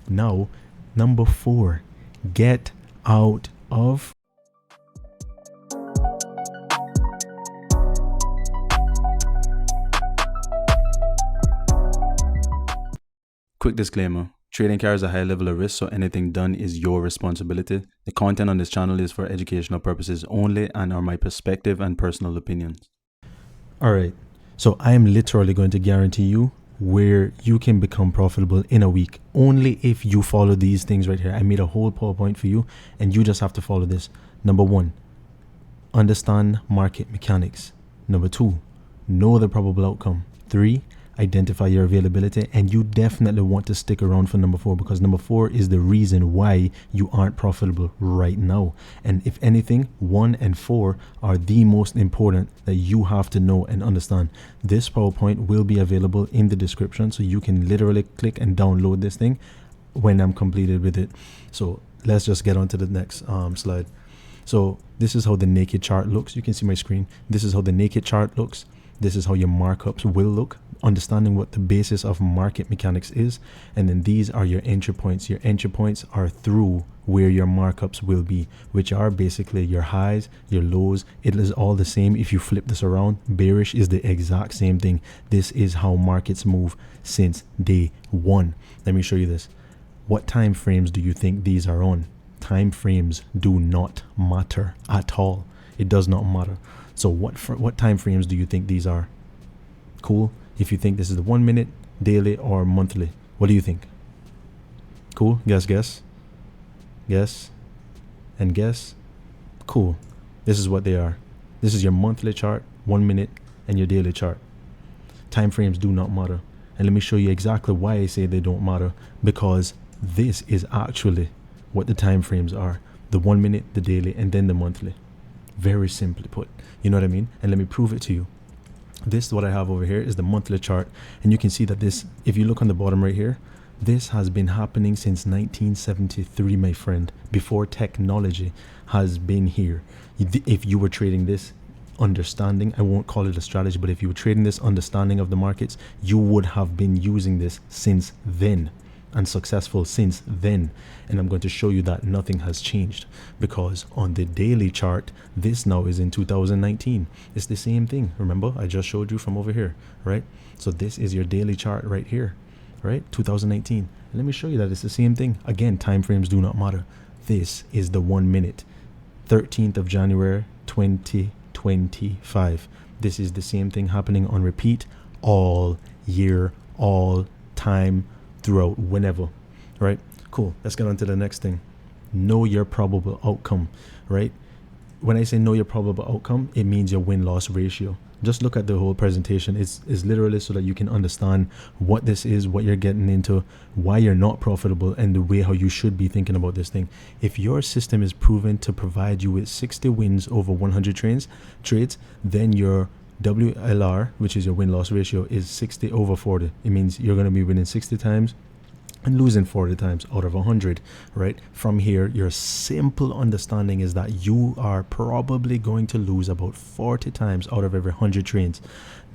Now, number 4, get out of Quick disclaimer. Trading carries a high level of risk, so anything done is your responsibility. The content on this channel is for educational purposes only and are my perspective and personal opinions. Alright, so I am literally going to guarantee you where you can become profitable in a week only if you follow these things right here. I made a whole PowerPoint for you and you just have to follow this. Number 1, understand market mechanics. Number 2, know the probable outcome. 3, identify your availability, and you definitely want to stick around for number 4 because number 4 is the reason why you aren't profitable right now. And if anything, 1 and 4 are the most important that you have to know and understand. This PowerPoint will be available in the description, so you can literally click and download this thing when I'm completed with it. So let's just get on to the next slide. So this is how the naked chart looks. You can see my screen. This is how the naked chart looks. This is how your markups will look, understanding what the basis of market mechanics is. And then these are your entry points. Your entry points are through where your markups will be, which are basically your highs, your lows. It is all the same. If you flip this around, bearish is the exact same thing. This is how markets move since day 1. Let me show you this. What time frames do you think these are on? Time frames do not matter at all. It does not matter. So what time frames do you think these are? Cool. If you think this is the 1 minute, daily, or monthly, what do you think? Cool. Guess. And guess. Cool. This is what they are. This is your monthly chart, 1 minute, and your daily chart. Time frames do not matter. And let me show you exactly why I say they don't matter. Because this is actually what the time frames are. The 1 minute, the daily, and then the monthly. Very simply put. You know what I mean? And let me prove it to you. This, what I have over here, is the monthly chart. And you can see that this, if you look on the bottom right here, this has been happening since 1973, my friend, before technology has been here. If you were trading this understanding, I won't call it a strategy, but if you were trading this understanding of the markets, you would have been using this since then and successful since then. And I'm going to show you that nothing has changed, because on the daily chart, this now is in 2019. It's the same thing. Remember, I just showed you from over here, right? So this is your daily chart right here, right? 2019. And let me show you that it's the same thing. Again, time frames do not matter. This is the 1 minute, 13th of January 2025. This is the same thing happening on repeat all year, all time, throughout, whenever, right? Cool. Let's get on to the next thing. Know your probable outcome, right? When I say know your probable outcome, it means your win-loss ratio. Just look at the whole presentation. It's literally so that you can understand what this is, what you're getting into, why you're not profitable, and the way how you should be thinking about this thing. If your system is proven to provide you with 60 wins over 100 trades, then your WLR, which is your win-loss ratio, is 60 over 40. It means you're going to be winning 60 times and losing 40 times out of 100, right? From here, your simple understanding is that you are probably going to lose about 40 times out of every 100 trades.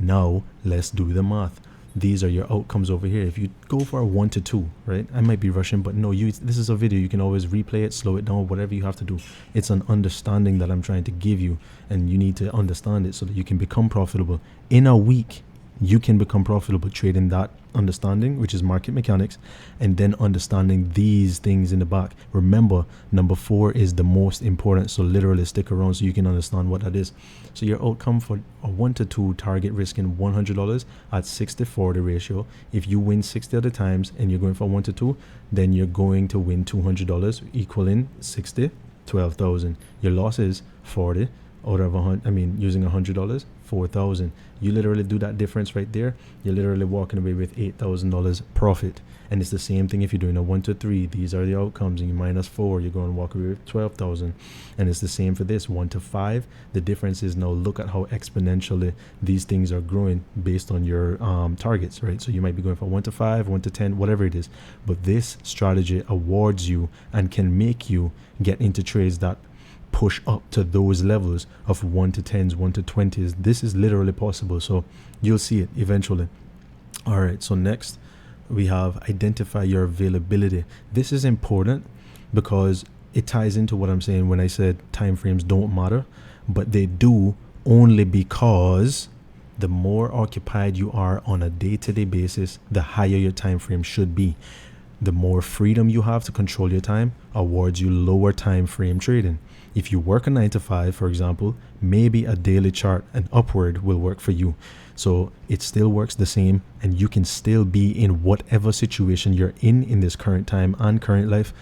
Now, let's do the math. These are your outcomes over here. If you go for a 1 to 2, right? I might be rushing, but no, this is a video. You can always replay it, slow it down, whatever you have to do. It's an understanding that I'm trying to give you, and you need to understand it so that you can become profitable. In a week, you can become profitable trading that understanding, which is market mechanics, and then understanding these things in the back. Remember, number 4 is the most important, so literally stick around so you can understand what that is. So your outcome for a 1 to 2 target risking $100 at 60-40 ratio. If you win 60 of the times and you're going for 1 to 2, then you're going to win $200, equaling 60, 12,000. Your loss is 40 out of using $100, 4,000. You literally do that difference right there, you're literally walking away with $8,000 profit. And it's the same thing if you're doing a 1 to 3. These are the outcomes, and you minus 4, you're going to walk away with 12,000. And it's the same for this 1 to 5. The difference is now look at how exponentially these things are growing based on your targets, right? So you might be going from 1 to 5, 1 to 10, whatever it is. But this strategy awards you and can make you get into trades that push up to those levels of 1 to 10s, 1 to 20s. This is literally possible. So you'll see it eventually. All right. So next, we have identify your availability. This is important because it ties into what I'm saying when I said time frames don't matter, but they do, only because the more occupied you are on a day-to-day basis, the higher your time frame should be. The more freedom you have to control your time awards you lower time frame trading. If you work a 9 to 5, for example, maybe a daily chart and upward will work for you. So it still works the same, and you can still be in whatever situation you're in this current time and current life,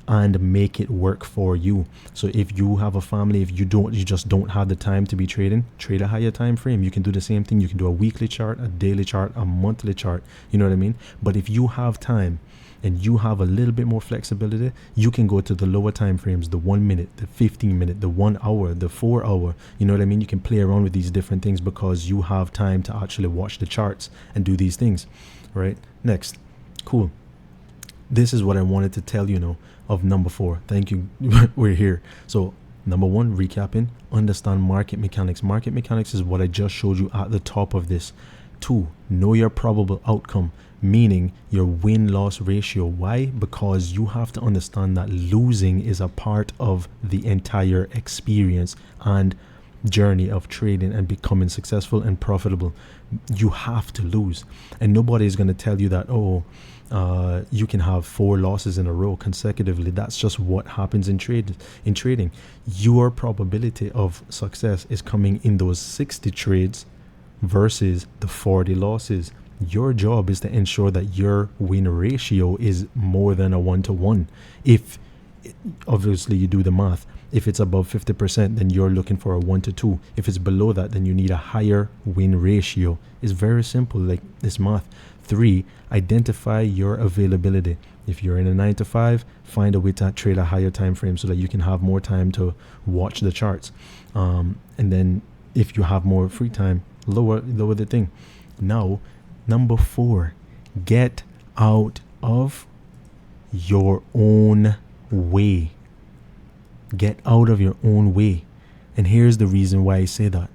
and make it work for you. So if you have a family, if you just don't have the time to be trading, trade a higher time frame. You can do the same thing. You can do a weekly chart, a daily chart, a monthly chart. You know what I mean? But if you have time and you have a little bit more flexibility, you can go to the lower time frames, the 1 minute, the 15 minute, the 1 hour, the 4 hour. You know what I mean? You can play around with these different things because you have time to actually watch the charts and do these things, right? Next. Cool. This is what I wanted to tell you now of number 4. Thank you. We're here. So number 1, recapping, understand market mechanics. Market mechanics is what I just showed you at the top of this. 2, know your probable outcome, meaning your win-loss ratio. Why? Because you have to understand that losing is a part of the entire experience and journey of trading and becoming successful and profitable. You have to lose, and nobody is going to tell you that, you can have 4 losses in a row consecutively. That's just what happens in trading. Your probability of success is coming in those 60 trades versus the 40 losses. Your job is to ensure that your win ratio is more than a 1-to-1. If obviously you do the math, if it's above 50%, then you're looking for a 1-to-2. If it's below that, then you need a higher win ratio. It's very simple, like this math. 3, identify your availability. If you're in a 9 to 5, find a way to trade a higher time frame so that you can have more time to watch the charts. And then if you have more free time, lower the thing. Now, number 4, get out of your own way. Get out of your own way. And here's the reason why I say that.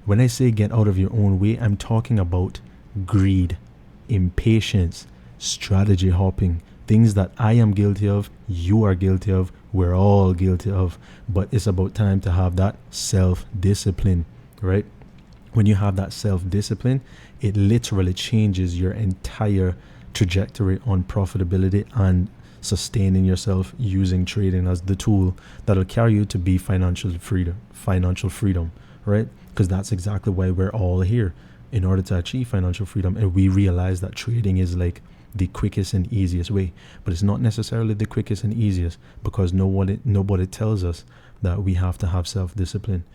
When I say get out of your own way, I'm talking about greed, impatience, strategy hopping, things that I am guilty of, you are guilty of, we're all guilty of. But it's about time to have that self-discipline, right? When you have that self-discipline, it literally changes your entire trajectory on profitability and sustaining yourself, using trading as the tool that'll carry you to be financial freedom, right? Because that's exactly why we're all here, in order to achieve financial freedom. And we realize that trading is like the quickest and easiest way, but it's not necessarily the quickest and easiest, because nobody tells us that we have to have self-discipline.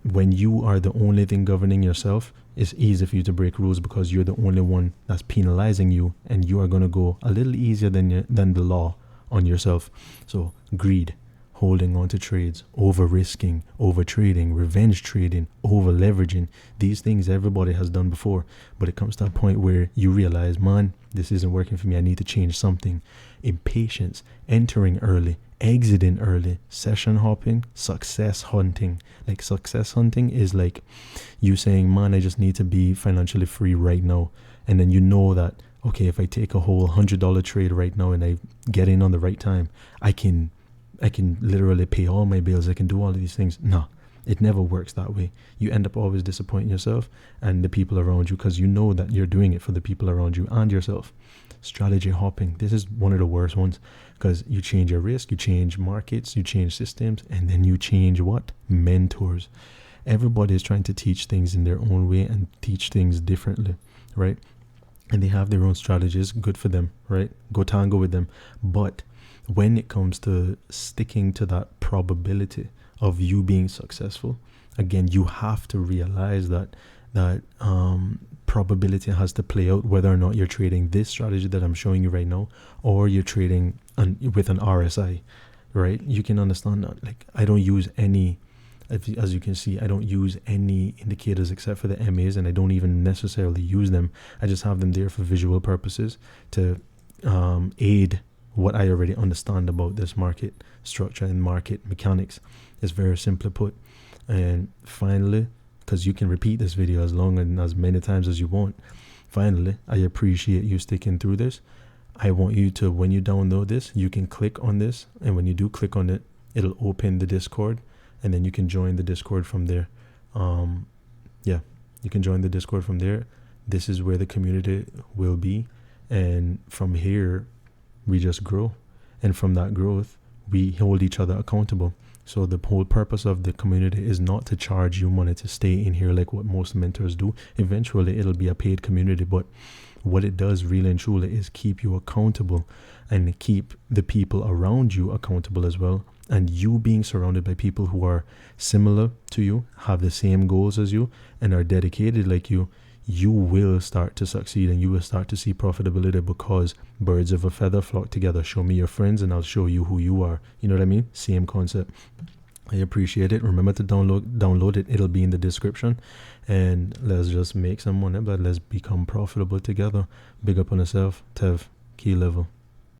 When you are the only thing governing yourself, it's easy for you to break rules because you're the only one that's penalizing you, and you are going to go a little easier than the law on yourself. So greed, holding on to trades, over risking, over trading, revenge trading, over leveraging, these things everybody has done before. But it comes to a point where you realize, man, this isn't working for me. I need to change something. Impatience, entering early, exiting early, session hopping, success hunting. Like success hunting is like you saying, man, I just need to be financially free right now. And then you know that, okay, if I take a whole $100 trade right now and I get in on the right time, I can literally pay all my bills. I can do all of these things. No, it never works that way. You end up always disappointing yourself and the people around you, because you know that you're doing it for the people around you and yourself. Strategy hopping. This is one of the worst ones, because you change your risk, you change markets, you change systems, and then you change what? Mentors. Everybody is trying to teach things in their own way and teach things differently, right? And they have their own strategies. Good for them, right? Go tango with them. But when it comes to sticking to that probability of you being successful, again, you have to realize that probability has to play out, whether or not you're trading this strategy that I'm showing you right now, or you're trading with an RSI, right? You can understand that. Like, I don't use any, as you can see, I don't use any indicators except for the MAs, and I don't even necessarily use them. I just have them there for visual purposes to aid what I already understand about this market structure and market mechanics. It's very simply put. And finally, because you can repeat this video as long and as many times as you want, finally, I appreciate you sticking through this. I want you to, when you download this, you can click on this, and when you do click on it, it'll open the Discord, and then you can join the Discord from there. Yeah, you can join the Discord from there. This is where the community will be, and from here we just grow, and from that growth we hold each other accountable. So the whole purpose of the community is not to charge you money to stay in here like what most mentors do. Eventually it'll be a paid community, but what it does really and truly is keep you accountable and keep the people around you accountable as well. And you being surrounded by people who are similar to you, have the same goals as you, and are dedicated like you, you will start to succeed, and you will start to see profitability, because birds of a feather flock together. Show me your friends and I'll show you who you are. You know what I mean? Same concept. I appreciate it. Remember to download it. It'll be in the description. And let's just make some money, but let's become profitable together. Big up on yourself. Tev, key level.